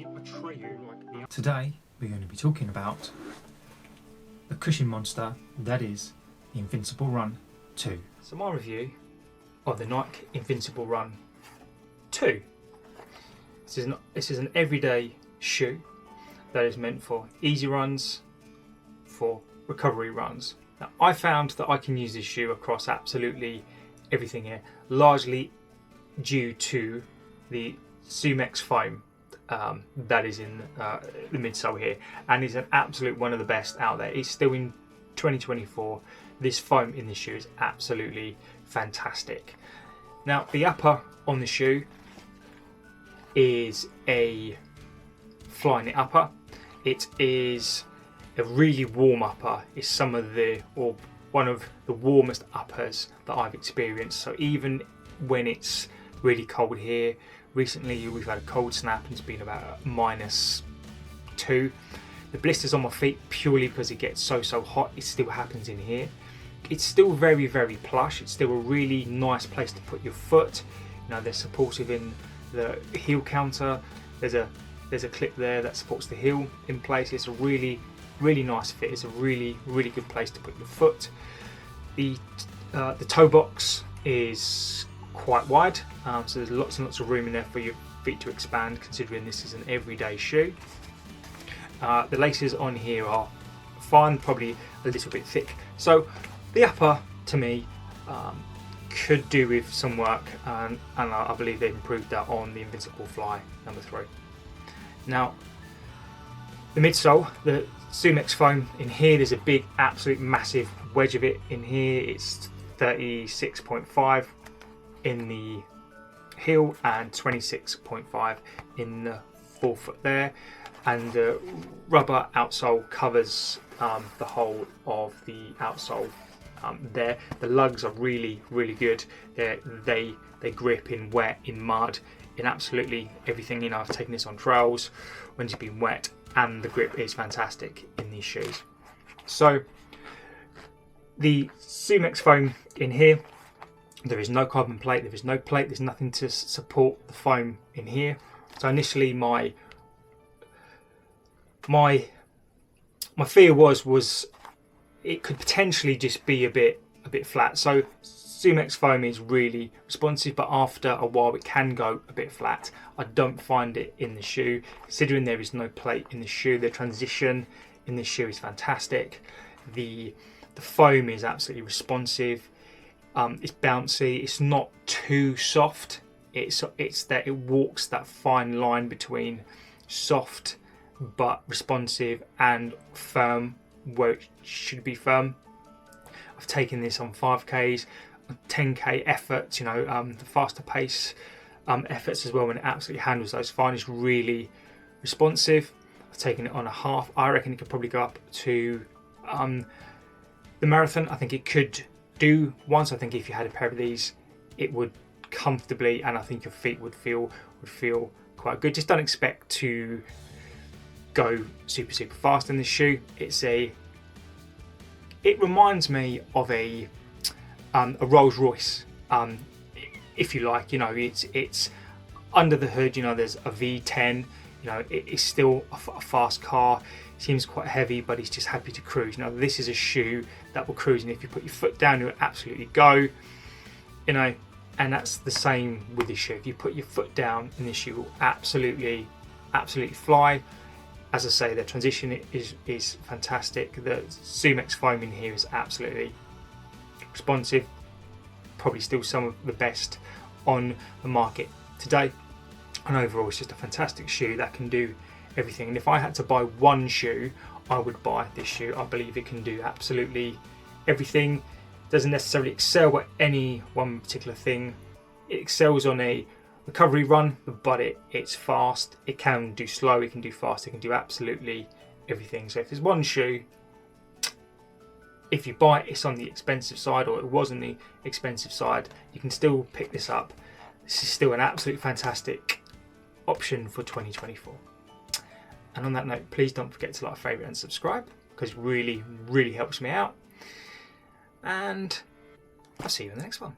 me Atreyu like the... Today we're going to be talking about the cushion monster that is the Invincible Run 2. So my review of the Nike Invincible Run 2. This is an everyday shoe that is meant for easy runs, for recovery runs. Now, I found that I can use this shoe across absolutely everything here, largely due to the zoomx foam that is in the midsole here, and is an absolute one of the best out there. It's still in 2024. This foam in this shoe is absolutely fantastic. Now, the upper on the shoe is a flyknit upper. It is a really warm upper. It's one of the warmest uppers that I've experienced. So even when it's really cold here, recently we've had a cold snap and it's been about -2. The blisters on my feet, purely because it gets so hot, it still happens in here. It's still very plush. It's still a really nice place to put your foot. You know, they're supportive in the heel counter. There's a clip there that supports the heel in place. It's a really nice fit. It's a really good place to put your foot. The toe box is quite wide, so there's lots and lots of room in there for your feet to expand, considering this is an everyday shoe. The laces on here are fine, probably a little bit thick. So the upper, to me, could do with some work, and I believe they've improved that on the Invincible Fly number 3. Now, the midsole, the zoomx foam in here, there's a big, absolute massive wedge of it in here. It's 36.5 in the heel and 26.5 in the forefoot there, and the rubber outsole covers the whole of the outsole there. The lugs are really good. They grip in wet, in mud, in absolutely everything. You know, I've taken this on trails when it's been wet, and the grip is fantastic in these shoes. So the zoomx foam in here, there is no carbon plate, there is no plate, there's nothing to support the foam in here. So initially my fear was it could potentially just be a bit flat. So zoomx foam is really responsive, but after a while it can go a bit flat. I don't find it in the shoe, considering there is no plate in the shoe. The transition in this shoe is fantastic. The foam is absolutely responsive. It's bouncy. It's not too soft. It's that it walks that fine line between soft but responsive and firm, where it should be firm. I've taken this on 5Ks, 10K efforts, you know, the faster pace efforts as well, when it absolutely handles those fine. It's really responsive. I've taken it on a half. I reckon it could probably go up to the marathon. I think it could do once. I think if you had a pair of these, it would comfortably, and I think your feet would feel quite good. Just don't expect to go super fast in this shoe. It reminds me of a Rolls Royce, if you like. You know, it's under the hood. You know, there's a V10. You know, it's still a fast car. It seems quite heavy, but it's just happy to cruise. Now, this is a shoe that will cruise, and if you put your foot down, it'll absolutely go. You know, and that's the same with this shoe. If you put your foot down in this shoe, it will absolutely fly. As I say, the transition is fantastic. The zoomx foam in here is absolutely responsive. Probably still some of the best on the market today. And overall, it's just a fantastic shoe that can do everything. And if I had to buy one shoe, I would buy this shoe. I believe it can do absolutely everything. Doesn't necessarily excel at any one particular thing. It excels on a recovery run, but it's fast. It can do slow, it can do fast, it can do absolutely everything. So if there's one shoe, if you buy it, it's on the expensive side, or it was on the expensive side, you can still pick this up. This is still an absolute fantastic option for 2024. And on that note, please don't forget to like, favourite and subscribe, because it really helps me out. And I'll see you in the next one.